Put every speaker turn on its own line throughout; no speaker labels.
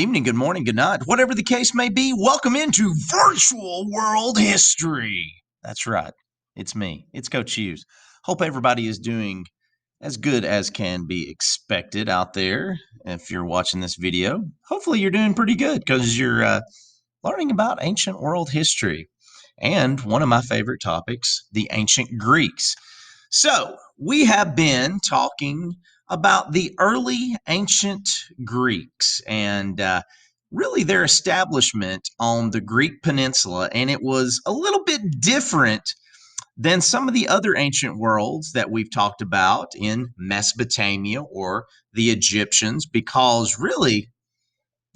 Evening, good morning, good night, whatever the case may be. Welcome into virtual world history. That's right. It's me. It's Coach Hughes. Hope everybody is doing as good as can be expected out there. If you're watching this video, hopefully you're doing pretty good because you're learning about ancient world history and one of my favorite topics, the ancient Greeks. So, we have been talking about the early ancient Greeks and really their establishment on the Greek peninsula. And it was a little bit different than some of the other ancient worlds that we've talked about in Mesopotamia or the Egyptians, because really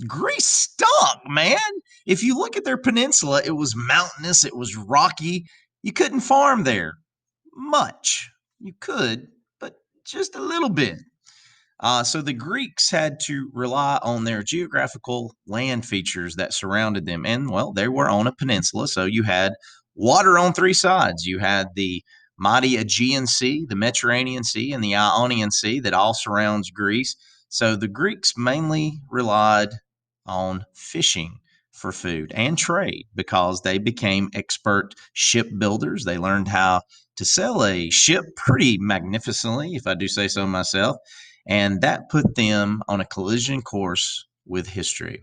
Greece stunk, man. If you look at their peninsula, it was mountainous, it was rocky. You couldn't farm there much. You could, but just a little bit. So the Greeks had to rely on their geographical land features that surrounded them. And, well, they were on a peninsula, so you had water on three sides. You had the mighty Aegean Sea, the Mediterranean Sea, and the Ionian Sea that all surrounds Greece. So the Greeks mainly relied on fishing for food and trade because they became expert shipbuilders. They learned how to sail a ship pretty magnificently, if I do say so myself, and that put them on a collision course with history.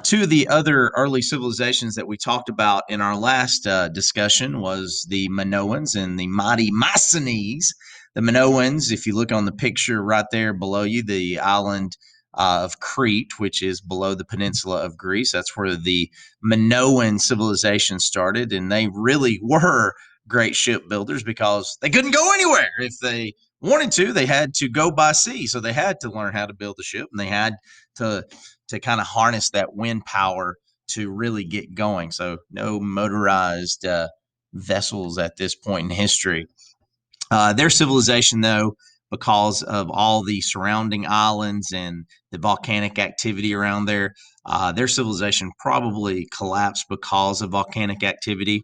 Two of the other early civilizations that we talked about in our last discussion was the Minoans and the mighty Mycenaeans. The Minoans, if you look on the picture right there below you, the island of Crete, which is below the peninsula of Greece, that's where the Minoan civilization started, and they really were great shipbuilders because they couldn't go anywhere. If they wanted to, they had to go by sea, so they had to learn how to build a ship, and they had to kind of harness that wind power to really get going. So no motorized vessels at this point in history. Their civilization, though, because of all the surrounding islands and the volcanic activity around there, their civilization probably collapsed because of volcanic activity.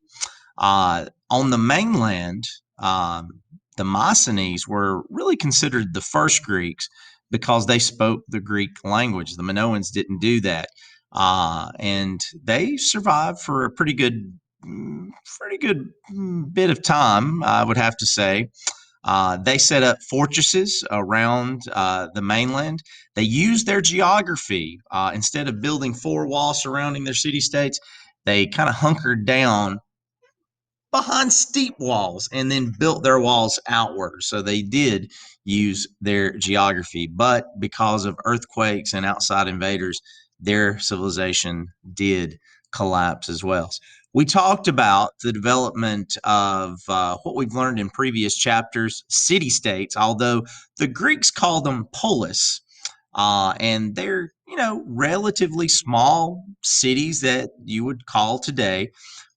On the mainland, the Mycenaeans were really considered the first Greeks because they spoke the Greek language. The Minoans didn't do that, and they survived for a pretty good bit of time, I would have to say. They set up fortresses around the mainland. They used their geography. Instead of building four walls surrounding their city states, they kind of hunkered down behind steep walls and then built their walls outward. So they did use their geography, but because of earthquakes and outside invaders, their civilization did collapse as well. We talked about the development of what we've learned in previous chapters, city states, although the Greeks called them polis. And they're, relatively small cities that you would call today,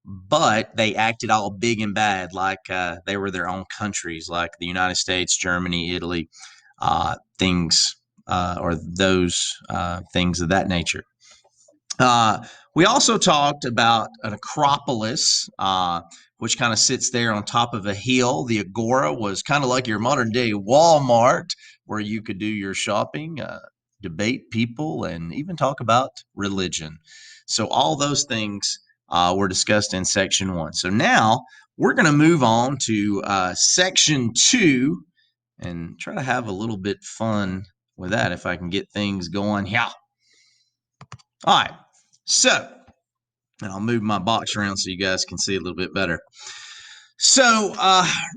but they acted all big and bad, like they were their own countries, like the United States, Germany, Italy, things or those things of that nature. We also talked about an Acropolis, which kind of sits there on top of a hill. The Agora was kind of like your modern day Walmart, where you could do your shopping, debate people, and even talk about religion. So all those things were discussed in section one. So now we're going to move on to section two and try to have a little bit fun with that if I can get things going. Yeah. All right. So, and I'll move my box around so you guys can see a little bit better. So,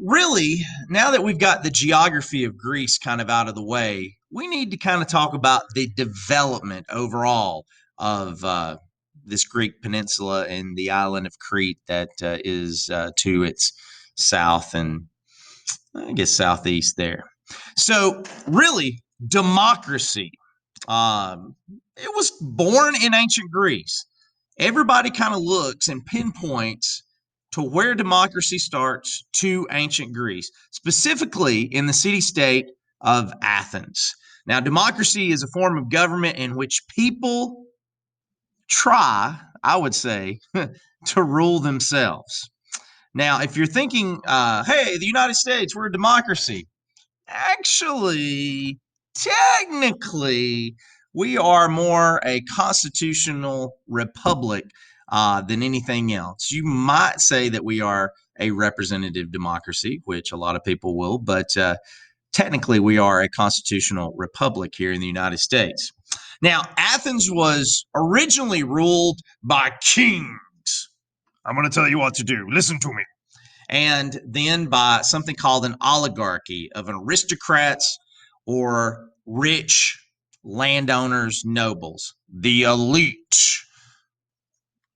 really, now that we've got the geography of Greece kind of out of the way, we need to kind of talk about the development overall of this Greek peninsula and the island of Crete that is to its south and I guess southeast there. So, really, democracy. It was born in ancient Greece. Everybody kind of looks and pinpoints to where democracy starts to ancient Greece, specifically in the city state of Athens. Now, democracy is a form of government in which people try, I would say, to rule themselves. Now, if you're thinking, hey, the United States, we're a democracy, actually, technically, We are more a constitutional republic than anything else. You might say that we are a representative democracy, which a lot of people will, but technically we are a constitutional republic here in the United States. Now, Athens was originally ruled by kings. I'm going to tell you what to do. Listen to me. And then by something called an oligarchy of aristocrats or rich landowners, nobles, the elite.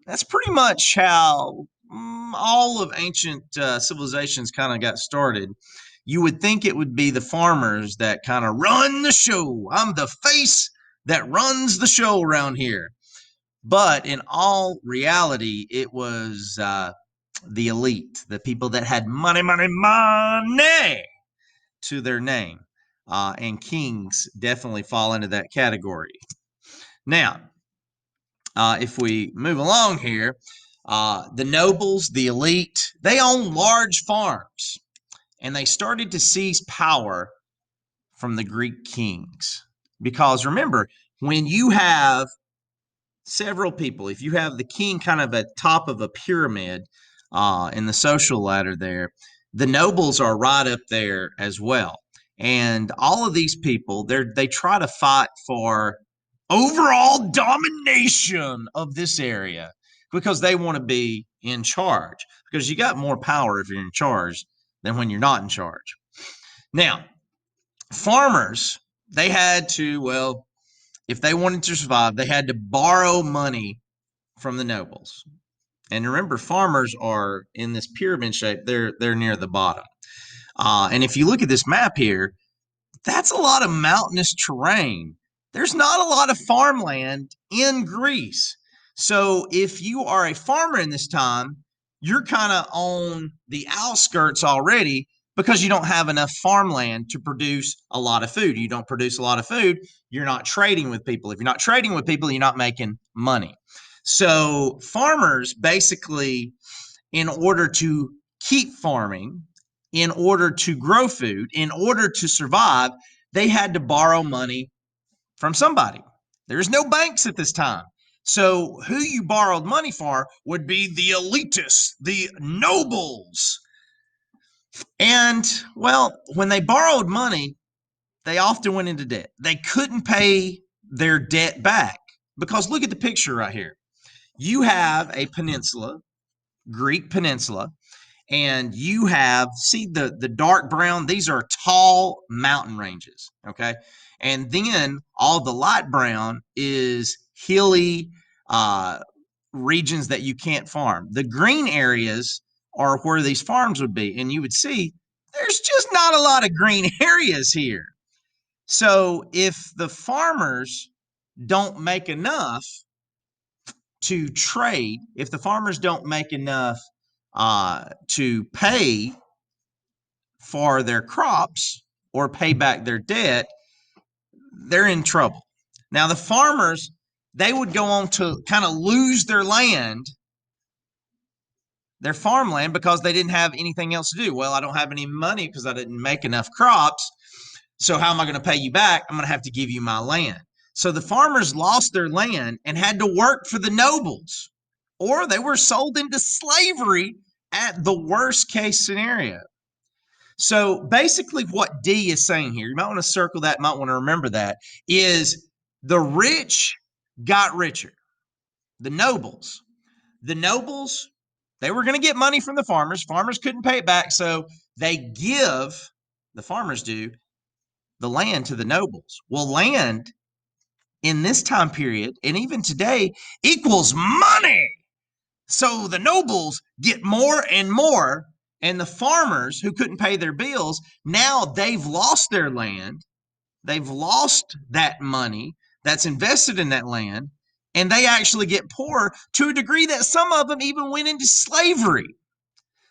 That's pretty much how all of ancient civilizations kind of got started. You would think it would be the farmers that kind of run the show. I'm the face that runs the show around here. But in all reality, it was the elite, the people that had money, money, money to their name. And kings definitely fall into that category. Now, if we move along here, the nobles, the elite, they own large farms and they started to seize power from the Greek kings. Because remember, when you have several people, if you have the king kind of at top of a pyramid in the social ladder there, the nobles are right up there as well. And all of these people, they try to fight for overall domination of this area because they want to be in charge. Because you got more power if you're in charge than when you're not in charge. Now, farmers, they had to, well, if they wanted to survive, they had to borrow money from the nobles. And remember, farmers are in this pyramid shape. They're near the bottom. And if you look at this map here, that's a lot of mountainous terrain. There's not a lot of farmland in Greece. So if you are a farmer in this time, you're kind of on the outskirts already because you don't have enough farmland to produce a lot of food. You don't produce a lot of food, you're not trading with people. If you're not trading with people, you're not making money. So farmers basically, in order to keep farming, in order to grow food, in order to survive, they had to borrow money from somebody. There's no banks at this time. So who you borrowed money for would be the elitists, the nobles. And well, when they borrowed money, they often went into debt. They couldn't pay their debt back because look at the picture right here. You have a peninsula, Greek peninsula, and you have, see the dark brown, these are tall mountain ranges, okay? And then all the light brown is hilly regions that you can't farm. The green areas are where these farms would be, and you would see there's just not a lot of green areas here. So if the farmers don't make enough to trade, if the farmers don't make enough to pay for their crops or pay back their debt, they're in trouble. Now, the farmers, they would go on to kind of lose their land, their farmland, because they didn't have anything else to do. Well, I don't have any money because I didn't make enough crops. So how am I going to pay you back? I'm going to have to give you my land. So the farmers lost their land and had to work for the nobles, or they were sold into slavery at the worst case scenario. So basically, what D is saying here, you might want to circle that, might want to remember that, is the rich got richer. The nobles, they were going to get money from the farmers. Farmers couldn't pay it back, so they give, the farmers do, the land to the nobles. Well, land in this time period, and even today, equals money. So the nobles get more and more, and the farmers who couldn't pay their bills, now they've lost their land. They've lost that money that's invested in that land, and they actually get poor to a degree that some of them even went into slavery.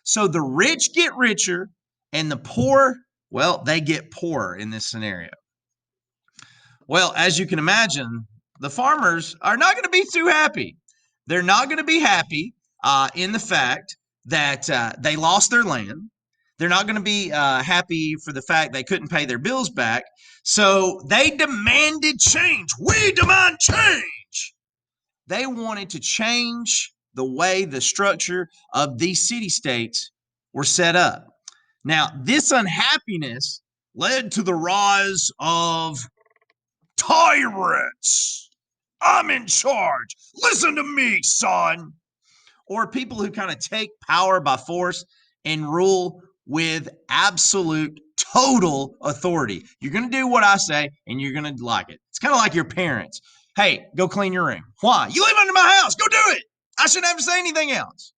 So the rich get richer, and the poor, well, they get poorer in this scenario. Well, as you can imagine, the farmers are not going to be too happy. They're not going to be happy in the fact that they lost their land. They're not going to be happy for the fact they couldn't pay their bills back. So they demanded change. We demand change. They wanted to change the way the structure of these city-states were set up. Now, this unhappiness led to the rise of tyrants. I'm in charge. Listen to me, son. Or people who kind of take power by force and rule with absolute total authority. You're going to do what I say and you're going to like it. It's kind of like your parents. Hey, go clean your room. Why? You live under my house. Go do it. I shouldn't have to say anything else.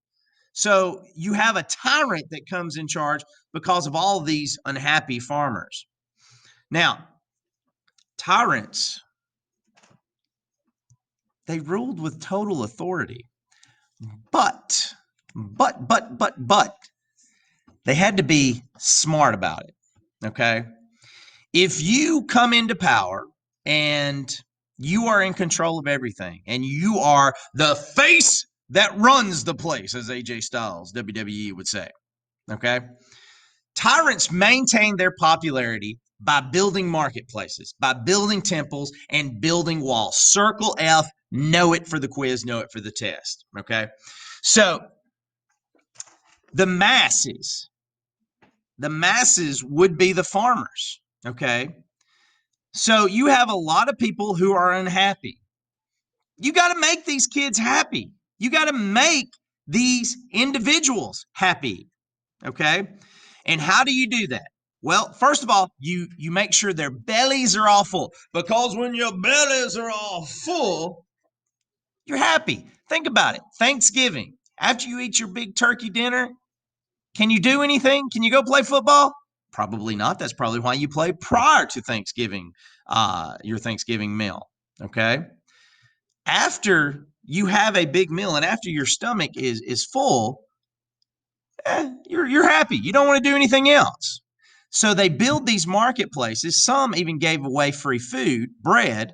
So you have a tyrant that comes in charge because of all of these unhappy farmers. Now, tyrants, they ruled with total authority. But they had to be smart about it. Okay. If you come into power and you are in control of everything and you are the face that runs the place, as AJ Styles, WWE would say. Okay. Tyrants maintain their popularity by building marketplaces, by building temples and building walls. Circle F, know it for the quiz, know it for the test. Okay. So the masses would be the farmers. Okay. So you have a lot of people who are unhappy. You got to make these kids happy. You got to make these individuals happy. Okay. And how do you do that? Well, first of all, you make sure their bellies are all full, because when your bellies are all full, you're happy. Think about it. Thanksgiving, after you eat your big turkey dinner, can you do anything? Can you go play football? Probably not. That's probably why you play prior to Thanksgiving, your Thanksgiving meal. Okay. After you have a big meal and after your stomach is full, you're happy. You don't want to do anything else. So they build these marketplaces. Some even gave away free food, bread,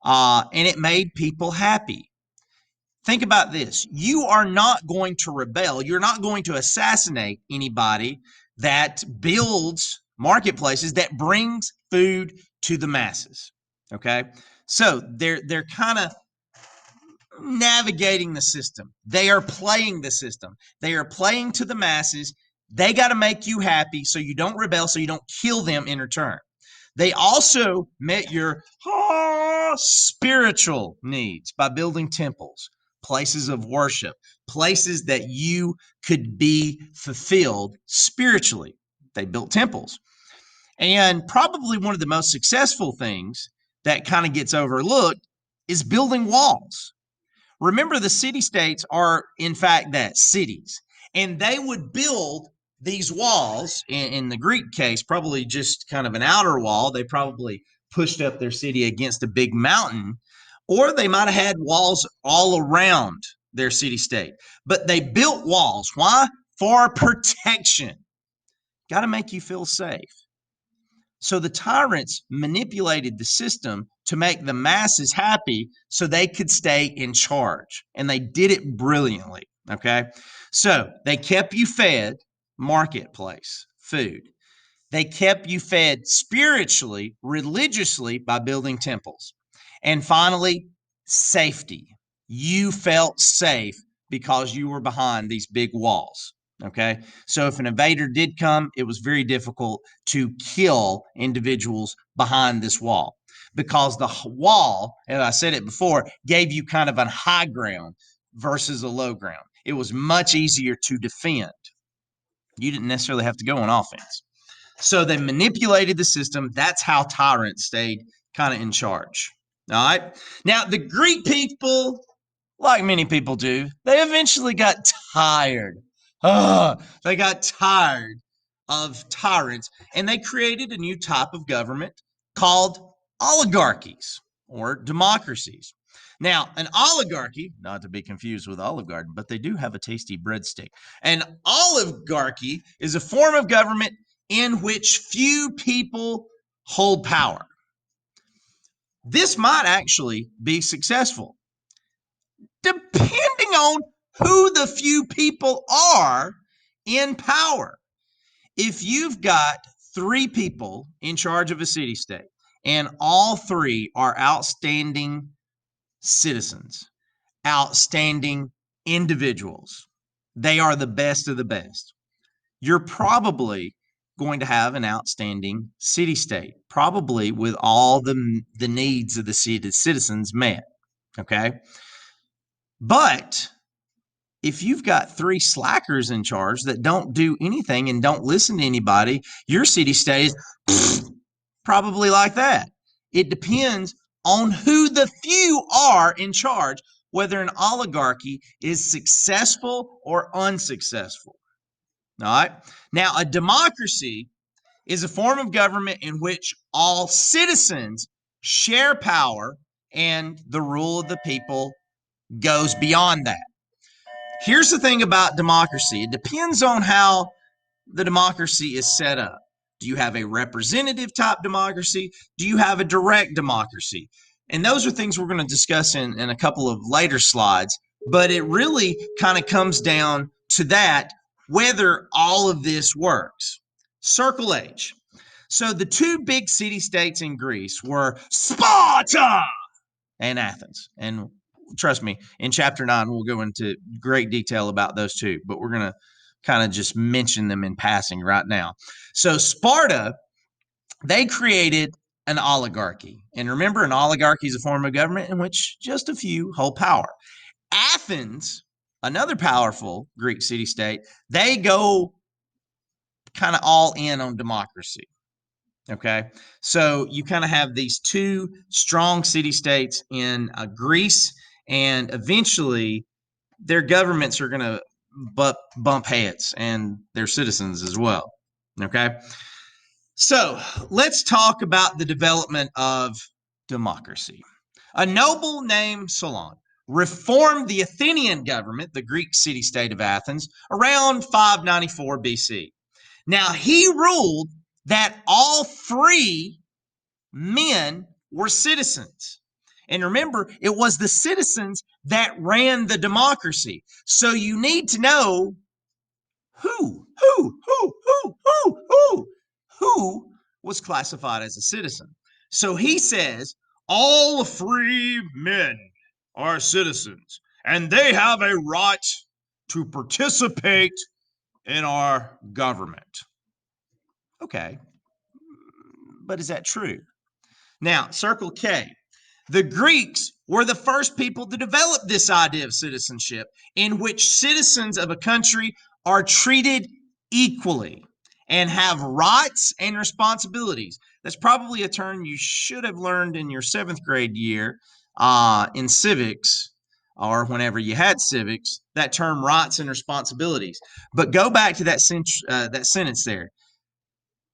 and it made people happy. Think about this. You are not going to rebel. You're not going to assassinate anybody that builds marketplaces that brings food to the masses. Okay. So they're kind of navigating the system. They are playing the system. They are playing to the masses. They got to make you happy so you don't rebel, so you don't kill them in return. They also met your spiritual needs by building temples, places of worship, places that you could be fulfilled spiritually. They built temples. And probably one of the most successful things that kind of gets overlooked is building walls. Remember, the city-states are, in fact, that cities. And they would build these walls, in the Greek case, probably just kind of an outer wall. They probably pushed up their city against a big mountain, or they might have had walls all around their city-state. But they built walls. Why? For protection. Got to make you feel safe. So the tyrants manipulated the system to make the masses happy so they could stay in charge. And they did it brilliantly. Okay. So they kept you fed, marketplace, food. They kept you fed spiritually, religiously by building temples. And finally, safety. You felt safe because you were behind these big walls. Okay. So if an invader did come, it was very difficult to kill individuals behind this wall, because the wall, as I said it before, gave you kind of a high ground versus a low ground. It was much easier to defend. You didn't necessarily have to go on offense. So they manipulated the system. That's how tyrants stayed kind of in charge. All right. Now, the Greek people, like many people do, they eventually got tired. They got tired of tyrants, and they created a new type of government called oligarchies or democracies. Now, an oligarchy, not to be confused with Olive Garden, but they do have a tasty breadstick. An oligarchy is a form of government in which few people hold power. This might actually be successful, depending on who the few people are in power. If you've got three people in charge of a city-state and all three are outstanding citizens, outstanding individuals, they are the best of the best, you're probably going to have an outstanding city-state, probably with all the needs of the citizens met. Okay. But if you've got three slackers in charge that don't do anything and don't listen to anybody, your city-state is probably like that. It depends on who the few are in charge, whether an oligarchy is successful or unsuccessful. All right. Now, a democracy is a form of government in which all citizens share power and the rule of the people goes beyond that. Here's the thing about democracy. It depends on how the democracy is set up. Do you have a representative type democracy? Do you have a direct democracy? And those are things we're going to discuss in a couple of later slides. But it really kind of comes down to that, whether all of this works. Circle H. So the two big city-states in Greece were Sparta and Athens. And trust me, in chapter 9, we'll go into great detail about those two, but we're going to kind of just mention them in passing right now. So Sparta, they created an oligarchy. And remember, an oligarchy is a form of government in which just a few hold power. Athens, another powerful Greek city-state, they go kind of all in on democracy. Okay, so you kind of have these two strong city-states in Greece, and eventually their governments are going to bump heads and their citizens as well. Okay, so let's talk about the development of democracy. A noble named Solon reformed the Athenian government, the Greek city-state of Athens, around 594 BC. Now, he ruled that all three men were citizens. And remember, it was the citizens that ran the democracy. So you need to know who was classified as a citizen. So he says, all free men are citizens, and they have a right to participate in our government. Okay, but is that true? Now, circle K. The Greeks were the first people to develop this idea of citizenship, in which citizens of a country are treated equally and have rights and responsibilities. That's probably a term you should have learned in your 7th grade year in civics, or whenever you had civics, that term rights and responsibilities. But go back to that sentence there,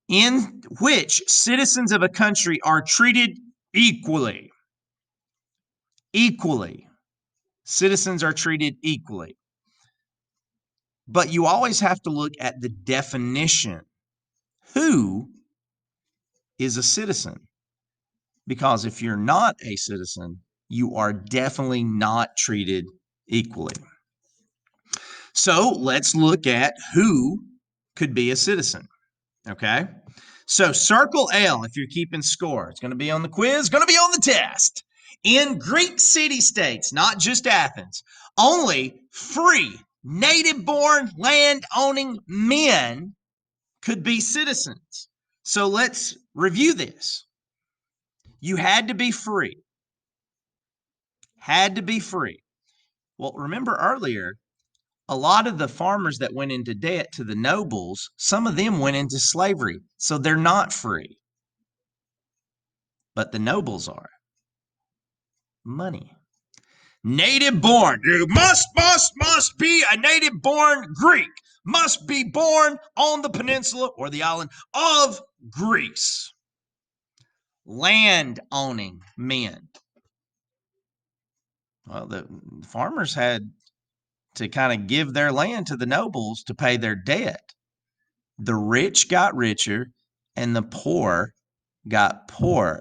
in which citizens of a country are treated equally. Equally. Citizens are treated equally. But you always have to look at the definition. Who is a citizen? Because if you're not a citizen, you are definitely not treated equally. So let's look at who could be a citizen. Okay. So circle L if you're keeping score. It's going to be on the quiz, going to be on the test. In Greek city-states, not just Athens, only free, native-born, land-owning men could be citizens. So let's review this. You had to be free. Had to be free. Well, remember earlier, a lot of the farmers that went into debt to the nobles, some of them went into slavery. So they're not free. But the nobles are. Money. Native born. You must be a native born Greek. Must be born on the peninsula or the island of Greece. Land owning men. Well, the farmers had to kind of give their land to the nobles to pay their debt. The rich got richer and the poor got poorer.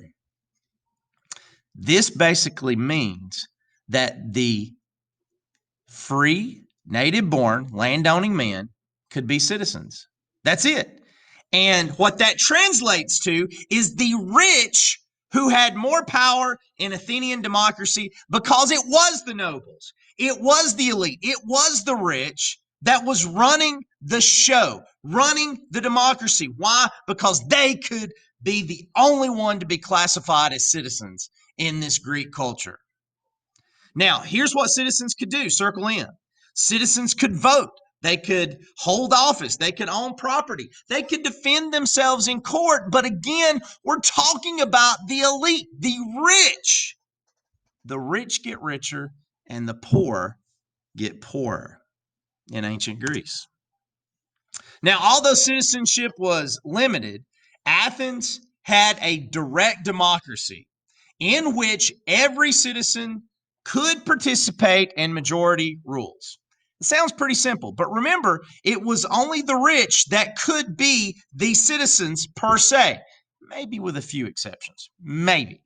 This basically means that the free, native-born, landowning men could be citizens. That's it. And what that translates to is the rich who had more power in Athenian democracy because it was the nobles, it was the elite, it was the rich that was running the show, running the democracy. Why? Because they could be the only one to be classified as citizens in this Greek culture. Now, here's what citizens could do. Circle in. Citizens could vote. They could hold office. They could own property. They could defend themselves in court. But again, we're talking about the elite, the rich. The rich get richer and the poor get poorer in ancient Greece. Now, although citizenship was limited, Athens had a direct democracy in which every citizen could participate in majority rules. It sounds pretty simple, but remember, it was only the rich that could be the citizens per se, maybe with a few exceptions, maybe.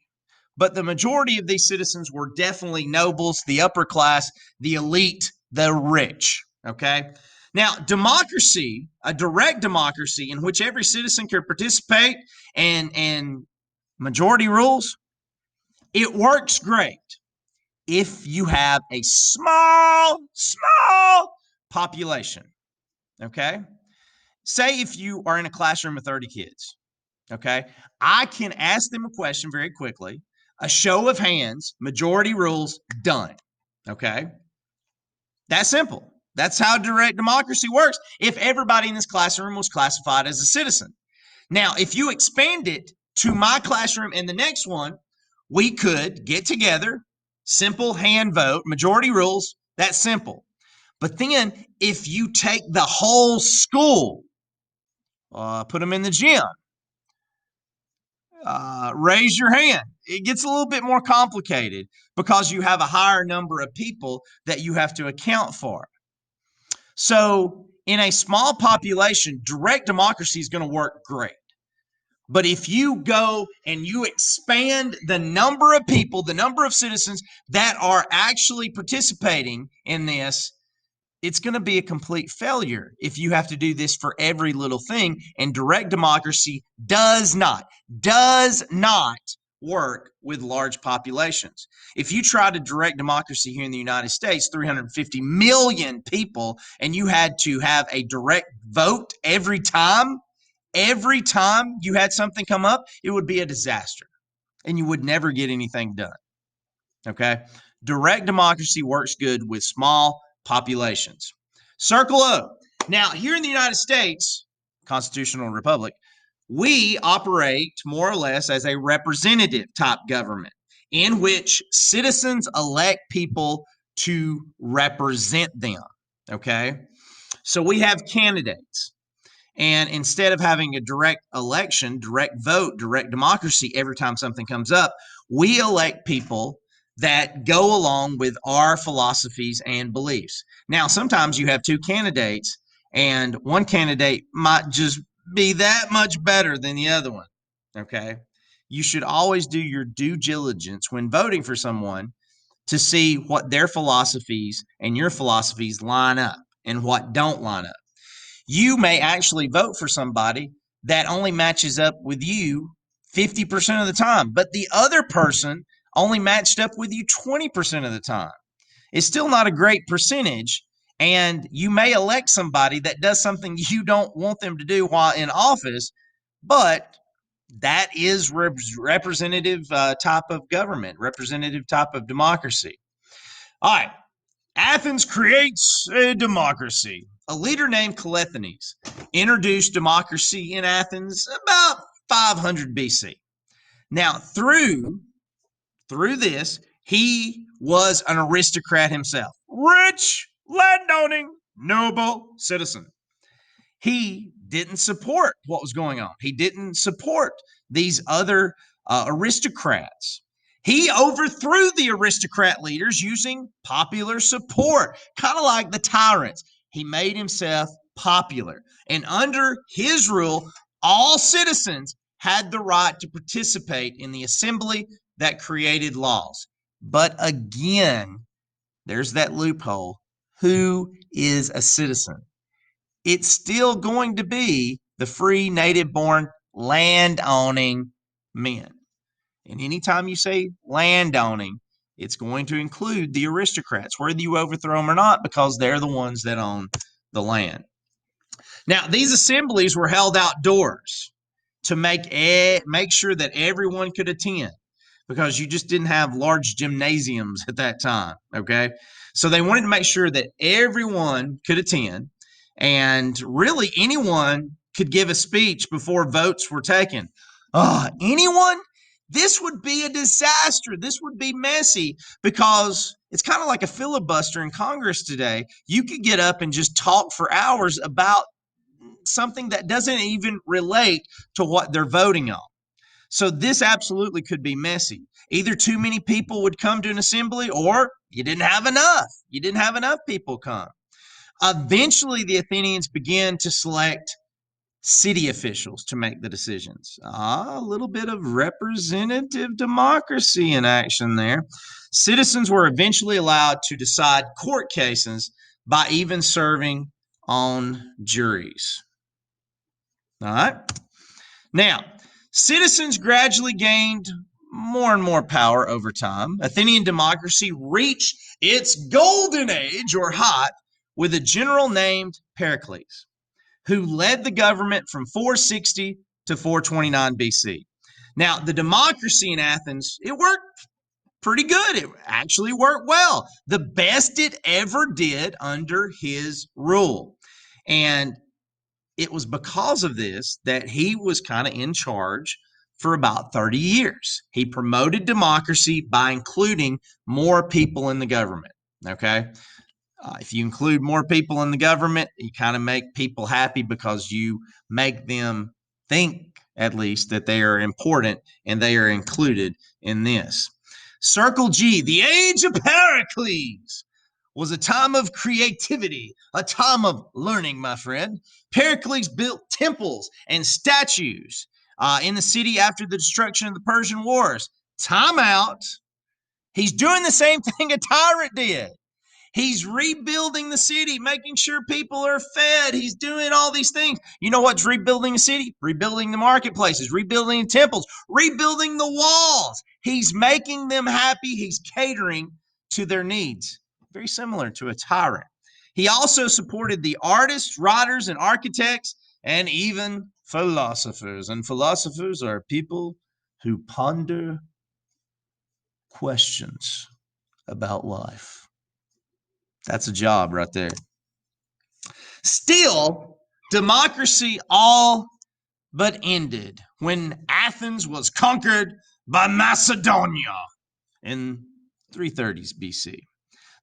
But the majority of these citizens were definitely nobles, the upper class, the elite, the rich. Okay. Now, democracy, a direct democracy in which every citizen could participate and majority rules, it works great if you have a small population. Okay. Say if you are in a classroom of 30 kids. Okay. I can ask them a question very quickly. A show of hands, majority rules, done. Okay. That's simple. That's how direct democracy works. If everybody in this classroom was classified as a citizen. Now, if you expand it to my classroom and the next one, we could get together, simple hand vote, majority rules, that's simple. But then if you take the whole school, put them in the gym, raise your hand. It gets a little bit more complicated because you have a higher number of people that you have to account for. So in a small population, direct democracy is going to work great. But if you go and you expand the number of people, the number of citizens that are actually participating in this, it's going to be a complete failure if you have to do this for every little thing. And direct democracy does not work with large populations. If you try to direct democracy here in the United States, 350 million people, and you had to have a direct vote every time you had something come up, it would be a disaster and you would never get anything done. Okay. Direct democracy works good with small populations. Circle O. Now, here in the United States, constitutional republic, we operate more or less as a representative type government in which citizens elect people to represent them. Okay. So we have candidates. And instead of having a direct election, direct vote, direct democracy every time something comes up, we elect people that go along with our philosophies and beliefs. Now, sometimes you have two candidates, and one candidate might just be that much better than the other one. Okay. You should always do your due diligence when voting for someone to see what their philosophies and your philosophies line up and what don't line up. You may actually vote for somebody that only matches up with you 50% of the time, but the other person only matched up with you 20% of the time. It's still not a great percentage, and you may elect somebody that does something you don't want them to do while in office, but that is representative type of government, representative type of democracy. All right. Athens creates a democracy. A leader named Cleisthenes introduced democracy in Athens about 500 BC. Now, through this, he was an aristocrat himself, rich, landowning, noble citizen. He didn't support what was going on. He didn't support these other aristocrats. He overthrew the aristocrat leaders using popular support, kind of like the tyrants. He made himself popular. And under his rule, all citizens had the right to participate in the assembly that created laws. But again, there's that loophole. Who is a citizen? It's still going to be the free native-born land-owning men. And anytime you say land-owning, it's going to include the aristocrats, whether you overthrow them or not, because they're the ones that own the land. Now, these assemblies were held outdoors to make sure that everyone could attend, because you just didn't have large gymnasiums at that time, okay? So they wanted to make sure that everyone could attend, and really anyone could give a speech before votes were taken. Anyone? This would be a disaster. This would be messy, because it's kind of like a filibuster in Congress today. You could get up and just talk for hours about something that doesn't even relate to what they're voting on. So this absolutely could be messy. Either too many people would come to an assembly, or you didn't have enough. You didn't have enough people come. Eventually, the Athenians began to select city officials to make the decisions. A little bit of representative democracy in action there. Citizens were eventually allowed to decide court cases by even serving on juries. All right. Now, citizens gradually gained more and more power over time. Athenian democracy reached its golden age, or height, with a general named Pericles, who led the government from 460 to 429 BC. Now, the democracy in Athens, it worked pretty good. It actually worked well. The best it ever did under his rule. And it was because of this that he was kind of in charge for about 30 years. He promoted democracy by including more people in the government. Okay. If you include more people in the government, you kind of make people happy, because you make them think, at least, that they are important and they are included in this. Circle G, the age of Pericles, was a time of creativity, a time of learning, my friend. Pericles built temples and statues in the city after the destruction of the Persian Wars. Time out. He's doing the same thing a tyrant did. He's rebuilding the city, making sure people are fed. He's doing all these things. You know what's rebuilding a city? Rebuilding the marketplaces, rebuilding the temples, rebuilding the walls. He's making them happy. He's catering to their needs. Very similar to a tyrant. He also supported the artists, writers, and architects, and even philosophers. And philosophers are people who ponder questions about life. That's a job right there. Still, democracy all but ended when Athens was conquered by Macedonia in 330s BC.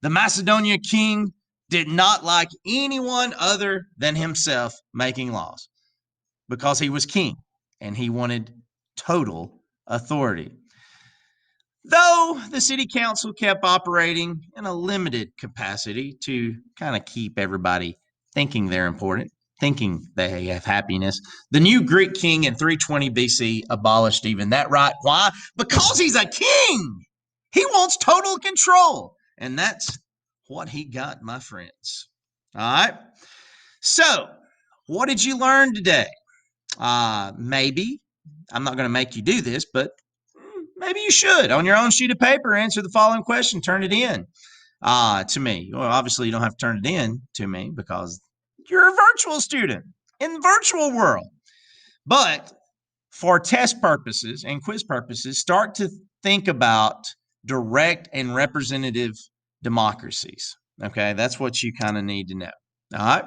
The Macedonian king did not like anyone other than himself making laws, because he was king and he wanted total authority. Though the city council kept operating in a limited capacity to kind of keep everybody thinking they're important, thinking they have happiness, the new Greek king in 320 BC abolished even that right. Why? Because he's a king. He wants total control. And that's what he got, my friends. All right. So, what did you learn today? Maybe, I'm not going to make you do this, but maybe you should, on your own sheet of paper, answer the following question, turn it in to me. Well, obviously you don't have to turn it in to me, because you're a virtual student in the virtual world. But for test purposes and quiz purposes, start to think about direct and representative democracies. Okay, that's what you kind of need to know. All right.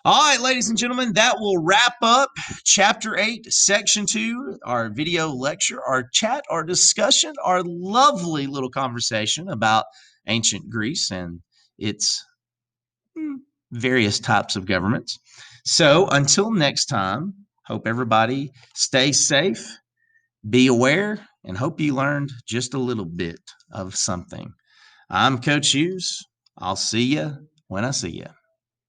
All right, ladies and gentlemen, that will wrap up Chapter 8, Section 2, our video lecture, our chat, our discussion, our lovely little conversation about ancient Greece and its various types of governments. So until next time, hope everybody stays safe, be aware, and hope you learned just a little bit of something. I'm Coach Hughes. I'll see you when I see you.